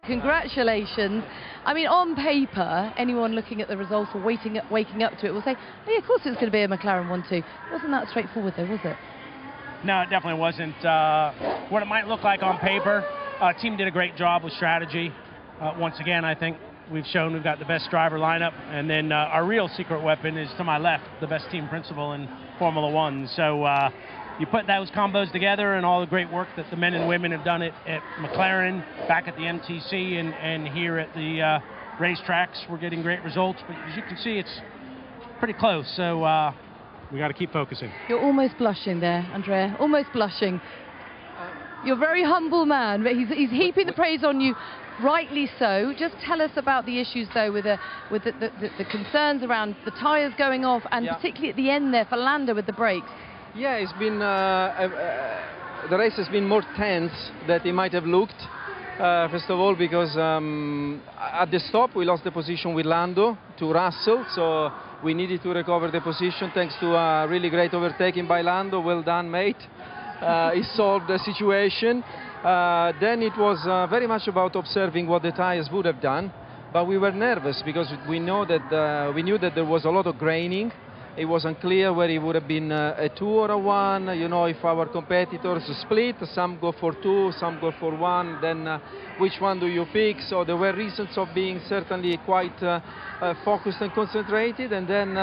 Congratulations. I mean, on paper, anyone looking at the results or waking up to it will say, oh, yeah, of course it's going to be a McLaren 1-2. Wasn't that straightforward, though, was it? No, it definitely wasn't. What it might look like on paper, team did a great job with strategy. Once again, I think we've shown we've got the best driver lineup, and then our real secret weapon is to my left, the best team principal in Formula One. So you put those combos together and all the great work that the men and women have done at McLaren, back at the MTC, and here at the racetracks, we're getting great results. But as you can see, it's pretty close. So we got to keep focusing. You're almost blushing there, Andrea. Almost blushing. You're a very humble man, but he's heaping the praise on you, rightly so. Just tell us about the issues, though, with the concerns around the tyres going off, and particularly at the end there for Lando with the brakes. Yeah, it's been the race has been more tense than it might have looked. First of all, because at the stop we lost the position with Lando to Russell, so we needed to recover the position thanks to a really great overtaking by Lando. Well done, mate. He solved the situation. Then it was very much about observing what the tires would have done, but we were nervous because we knew that there was a lot of graining. It was unclear whether it would have been a 2 or a 1. You know, if our competitors split, some go for 2, some go for 1, then which one do you pick? So there were reasons of being certainly quite focused and concentrated, and then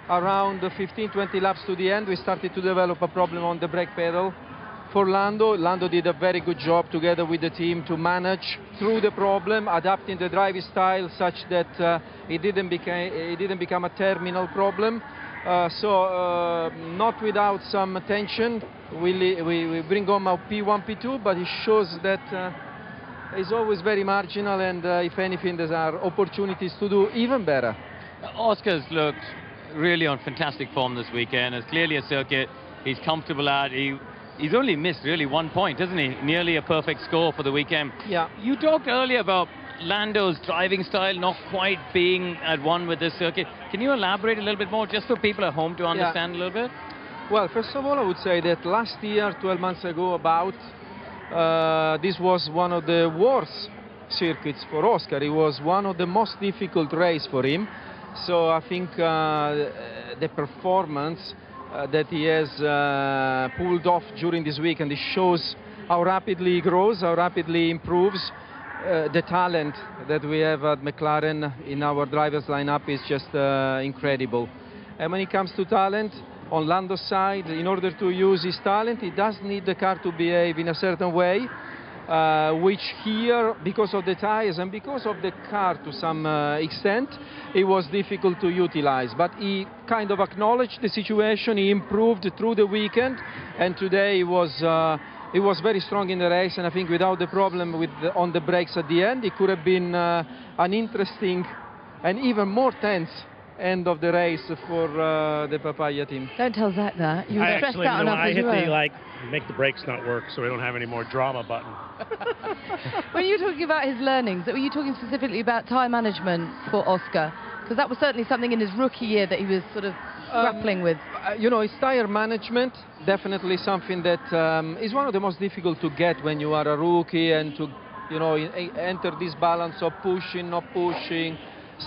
around 15-20 laps to the end we started to develop a problem on the brake pedal for Lando. Lando did a very good job together with the team to manage through the problem, adapting the driving style such that it didn't become a terminal problem. So not without some tension, we bring home our P1, P2, but it shows that it's always very marginal, and if anything, there are opportunities to do even better. Oscar's looked really on fantastic form this weekend. It's clearly a circuit he's comfortable at. He's only missed really 1 point, isn't he? Nearly a perfect score for the weekend. Yeah. You talked earlier about Lando's driving style not quite being at one with this circuit. Can you elaborate a little bit more, just for people at home to understand a little bit? Well, first of all, I would say that last year, 12 months ago this was one of the worst circuits for Oscar. It was one of the most difficult races for him. So I think the performance that he has pulled off during this weekend, it shows how rapidly he grows, how rapidly he improves. The talent that we have at McLaren in our drivers lineup is just incredible. And when it comes to talent, on Lando's side, in order to use his talent, he does need the car to behave in a certain way, which here, because of the tires and because of the car to some extent, it was difficult to utilize. But he kind of acknowledged the situation, he improved through the weekend, and today he was very strong in the race, and I think without the problem on the brakes at the end, it could have been an interesting and even more tense end of the race for the Papaya team. Don't tell Zach that. You were stressed out enough. I hit the make the brakes not work so we don't have any more drama button. When you were talking about his learnings, were you talking specifically about time management for Oscar? Because that was certainly something in his rookie year that he was sort of grappling with. You know, his tire management, definitely something that is one of the most difficult to get when you are a rookie, and to, you know, enter this balance of pushing, not pushing,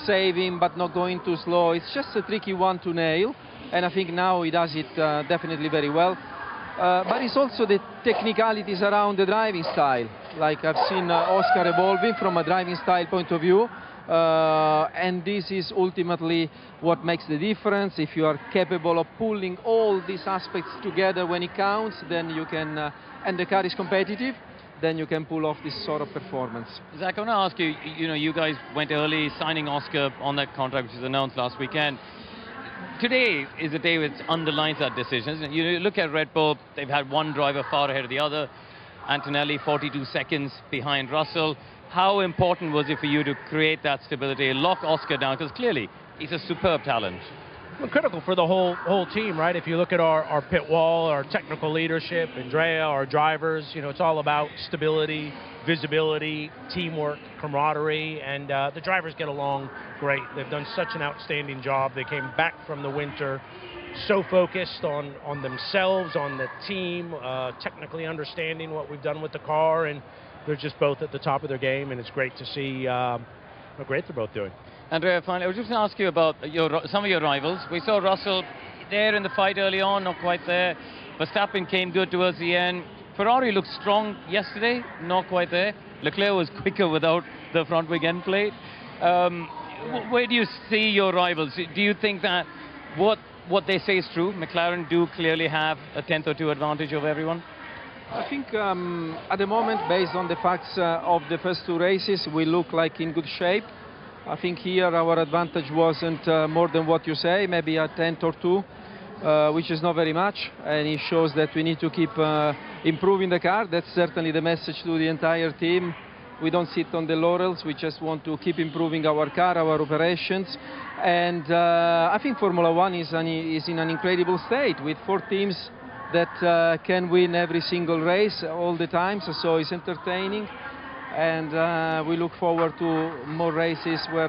saving but not going too slow. It's just a tricky one to nail, and I think now he does it definitely very well. But it's also the technicalities around the driving style. Like, I've seen Oscar evolving from a driving style point of view. And this is ultimately what makes the difference. If you are capable of pulling all these aspects together when it counts, then you can, and the car is competitive, then you can pull off this sort of performance. Zach, I want to ask you, you guys went early signing Oscar on that contract which was announced last weekend. Today is a day which underlines that decision, isn't it? You look at Red Bull, they've had one driver far ahead of the other. Antonelli 42 seconds behind Russell. How important was it for you to create that stability, lock Oscar down? Because clearly, he's a superb talent. Well, critical for the whole team, right? If you look at our pit wall, our technical leadership, Andrea, our drivers, you know, it's all about stability, visibility, teamwork, camaraderie, and the drivers get along great. They've done such an outstanding job. They came back from the winter so focused on themselves, on the team, technically understanding what we've done with the car, and they're just both at the top of their game, and it's great to see how great they're both doing. Andrea, finally, I was just going to ask you about some of your rivals. We saw Russell there in the fight early on, not quite there. Verstappen came good towards the end. Ferrari looked strong yesterday, not quite there. Leclerc was quicker without the front wing end plate. Where do you see your rivals? Do you think that what they say is true? McLaren do clearly have a tenth or two advantage over everyone? I think at the moment, based on the facts of the first two races, we look like in good shape. I think here our advantage wasn't more than what you say, maybe a tenth or two, which is not very much, and it shows that we need to keep improving the car. That's certainly the message to the entire team. We don't sit on the laurels, we just want to keep improving our car, our operations, and I think Formula One is in an incredible state with 4 teams that can win every single race all the time, so it's entertaining, and we look forward to more races where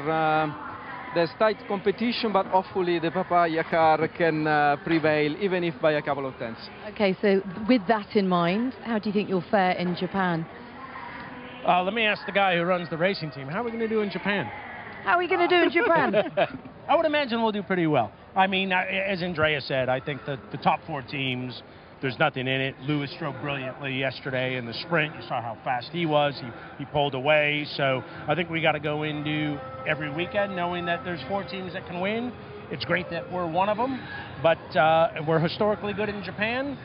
there's tight competition, but hopefully the papaya car can prevail, even if by a couple of tenths. Okay, so with that in mind, how do you think you'll fare in Japan? Let me ask the guy who runs the racing team, how are we going to do in Japan? How are we going to do in Japan? I would imagine we'll do pretty well. I mean, as Andrea said, I think that the top 4 teams, there's nothing in it. Lewis strode brilliantly yesterday in the sprint. You saw how fast he was. He pulled away. So I think we got to go into every weekend knowing that there's 4 teams that can win. It's great that we're one of them, but we're historically good in Japan.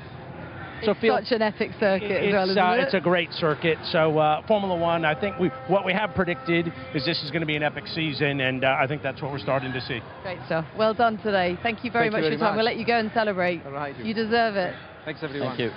So it's such an epic circuit as well, isn't it? It's a great circuit. So Formula One, I think what we have predicted is this is going to be an epic season, and I think that's what we're starting to see. Great stuff. Well done today. Thank you very much for your time. We'll let you go and celebrate. All right. You deserve it. Thanks, everyone. Thank you.